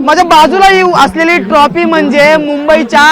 माझ्या बाजूला असलेली ट्रॉफी म्हणजे मुंबईच्या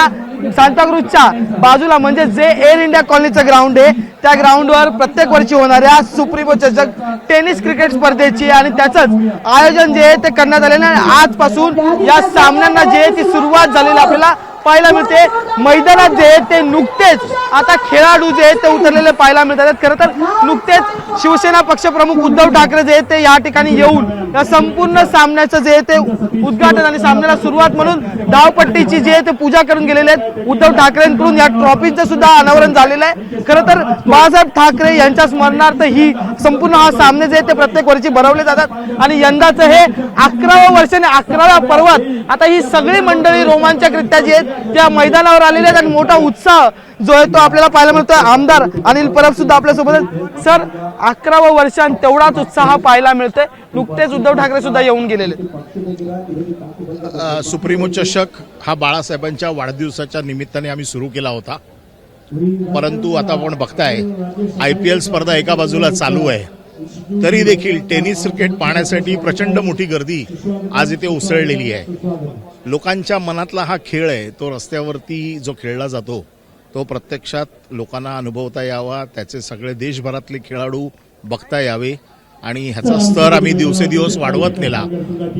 सांताक्रूजच्या बाजूला म्हणजे जे एअर इंडिया कॉलनीचं ग्राउंड आहे त्या ग्राउंडवर प्रत्येक वर्षी होणाऱ्या सुप्रीमो चषक टेनिस क्रिकेट स्पर्धेची आणि त्याचंच आयोजन जे आहे ते करण्यात आलेलं आहे। आजपासून या सामन्यांना जे ती सुरुवात झालेली आपल्याला पाहायला मिळते। मैदानात जे ते नुकतेच आता खेळाडू जे ते उतरलेले पाहायला मिळतात। खरं तर नुकतेच शिवसेना पक्षप्रमुख उद्धव ठाकरे जे ते या ठिकाणी येऊन या संपूर्ण सामन्याचं जे ते उद्घाटन आणि सामन्याला सुरुवात म्हणून धावपट्टीची जे ते पूजा करून गेलेले आहेत। उद्धव ठाकरेंकडून या ट्रॉफीचं सुद्धा अनावरण झालेलं आहे। खरं तर बाळासाहेब ठाकरे यांच्या स्मरणार्थ ही संपूर्ण हा सामने जे ते प्रत्येक वर्षी भरवले जातात आणि यंदाचं हे 11वं वर्ष आणि 11व्या पर्वात आता ही सगळी मंडळी रोमांचकरित्या जी आहेत त्या मैदानावर आलेले आहेत आणि मोठा उत्साह जो आहे तो आपल्याला पाहायला मिळतोय। आमदार अनिल परब सुद्धा आपल्या सोबत आहेत। सर 11वं वर्ष आणि तेवढाच उत्साह पाहायला मिळतोय। नुकतेच उद्धव ठाकरे सुद्धा येऊन गेलेले। सुप्रीमो चषक हा बाळासाहेबांच्या वाढदिवसाच्या निमित्ताने आम्ही सुरू केला होता, परंतु आता आपण बघताय IPL स्पर्धा एका बाजूला चालू आहे तरी देखील टेनिस क्रिकेट पाहण्यासाठी प्रचंड मोठी गर्दी आज इथे उसळलेली आहे। लोकांच्या मनातला हा खेळ आहे तो रस्त्यावरती जो खेळला जातो तो प्रत्यक्षात लोकांना अनुभवता यावा, त्याचे सगळे देशभरातले खेळाडू बघता यावे आणि ह्याचा स्तर आम्ही दिवसेदिवस वाढवत नेला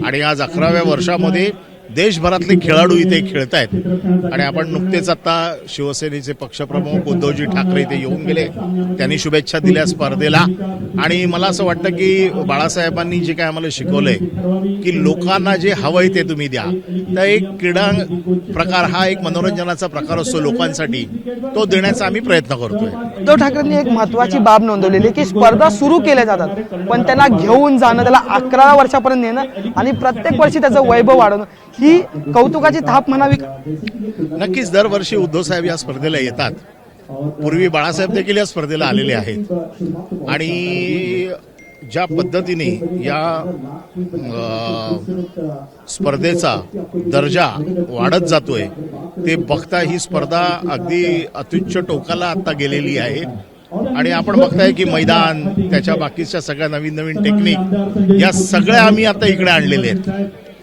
आणि आज 11व्या वर्षामध्ये देशभरातले खेळाडू इथे खेळत आहेत। आणि आपण नुकतेच आता शिवसेनेचे पक्षप्रमुख उद्धवजी ठाकरे इथे येऊन गेले, त्यांनी शुभेच्छा दिल्या स्पर्धेला आणि मला असं वाटतं की बाळासाहेबांनी जे काय आम्हाला शिकवलंय की लोकांना जे हवंय ते तुम्ही द्या। तर एक क्रीडा प्रकार हा एक मनोरंजनाचा प्रकार असतो लोकांसाठी, तो देण्याचा आम्ही प्रयत्न करतोय। उद्धव ठाकरेंनी एक महत्त्वाची बाब नोंदवलेली की स्पर्धा सुरू केल्या जातात पण त्यांना घेऊन जाणं, त्याला 11व्या वर्षापर्यंत नेणं आणि प्रत्येक वर्षी त्याचं वैभव वाढवणं ही कौतुकाची थाप म्हणावी का? नक्कीच दरवर्षी उद्धव साहेब या स्पर्धेला येतात। पूर्वी बाळासाहेब देखील या स्पर्धेला आलेले आहेत आणि ज्या पद्धतीने या स्पर्धेचा दर्जा वाढत जातोय ते बघता ही स्पर्धा अगदी अत्युच्च टोकाला आता गेलेली आहे आणि आपण बघताय की मैदान, त्याच्या बाकीच्या सगळ्या नवीन नवीन टेक्निक या सगळ्या आम्ही आता इकडे आणलेले आहेत।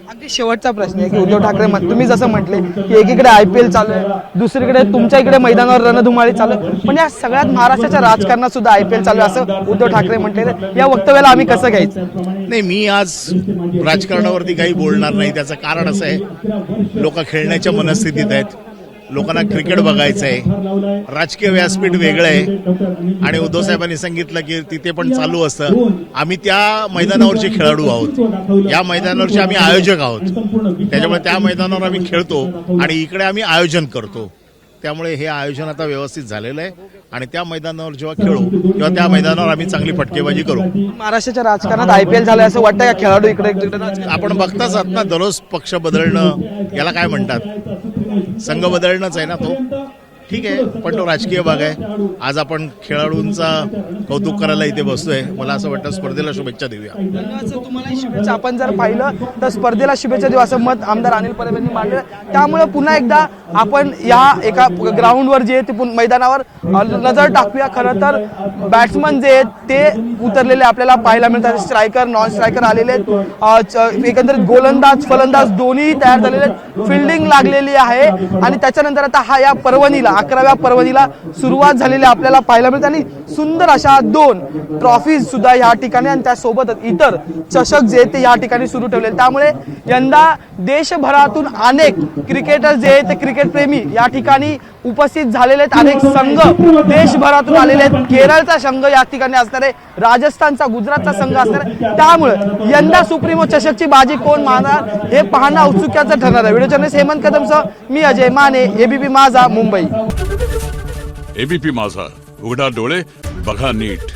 अगदी शेवटचा प्रश्न आहे की उद्धव ठाकरे तुम्ही जसं म्हटले की एकीकडे IPL चालू आहे, दुसरीकडे तुमच्या इकडे मैदानावर रणधुमाळी चालू आहे, पण या सगळ्यात महाराष्ट्राच्या राजकारणात सुद्धा IPL चालू आहे असं उद्धव ठाकरे म्हटले। या वक्तव्याला आम्ही कसं घ्यायचं? नाही, मी आज राजकारणावरती काही बोलणार नाही। त्याचं कारण असं आहे लोक खेळण्याच्या मनस्थितीत आहेत, लोकांना क्रिकेट बघायचं आहे, राजकीय व्यासपीठ वेगळं आहे आणि उद्धव साहेबांनी सांगितलं की तिथे पण चालू असतं। आम्ही त्या मैदानावरचे खेळाडू आहोत, या मैदानावरचे आम्ही आयोजक आहोत, त्याच्यामुळे त्या मैदानावर आम्ही खेळतो आणि इकडे आम्ही आयोजन करतो। त्यामुळे हे आयोजन आता व्यवस्थित झालेलं आहे आणि त्या मैदानावर जेव्हा खेळू तेव्हा त्या मैदानावर आम्ही चांगली फटकेबाजी करू। महाराष्ट्राच्या राजकारणात IPL झालंय असं वाटतं का? खेळाडू इकडे आपण बघताच आहात ना, दररोज पक्ष बदलणं याला काय म्हणतात, संघ बदलणंच आहे ना तो। ठीक आहे, पण तो राजकीय भाग आहे। आज आपण खेळाडूंचा कौतुक करायला इथे बसतोय, मला असं वाटतं स्पर्धेला शुभेच्छा देऊया। तुम्हाला शुभेच्छा। आपण जर पाहिलं तर स्पर्धेला शुभेच्छा देऊ असं मत आमदार अनिल परब यांनी मांडलं। त्यामुळे पुन्हा एकदा आपण या एका ग्राउंडवर जे ते मैदानावर नजर टाकूया। खरं तर बॅट्समन जे आहेत ते उतरलेले आपल्याला पाहायला मिळतात, स्ट्रायकर नॉन स्ट्रायकर आलेले आहेत, एकंदरीत गोलंदाज फलंदाज दोन्ही तयार झालेले आहेत, फिल्डिंग लागलेली आहे आणि त्याच्यानंतर आता हा या पर्वणीला 11व्या पर्वणीला सुरुवात झालेली आपल्याला पाहायला मिळते आणि सुंदर अशा 2 ट्रॉफीज सुद्धा या ठिकाणी आणि त्यासोबतच इतर चषक जे ते या ठिकाणी सुरू ठेवले। त्यामुळे यंदा देशभरातून अनेक क्रिकेटर जे ते क्रिकेट प्रेमी या ठिकाणी उपस्थित झालेले आहेत, अनेक संघ देशभरातून आलेले आहेत। केरळचा संघ या ठिकाणी असणार आहे, राजस्थानचा, गुजरातचा संघ असणार आहे। त्यामुळे यंदा सुप्रीमो चषकची बाजी कोण मारणार हे पाहणं औत्सुक्याचं ठरणार आहे। व्हिडिओ जर्नलिस्ट हेमंत कदमसह मी अजय माने, ABP माझा, मुंबई। ABP माझा, उघडा डोळे बघा नीट।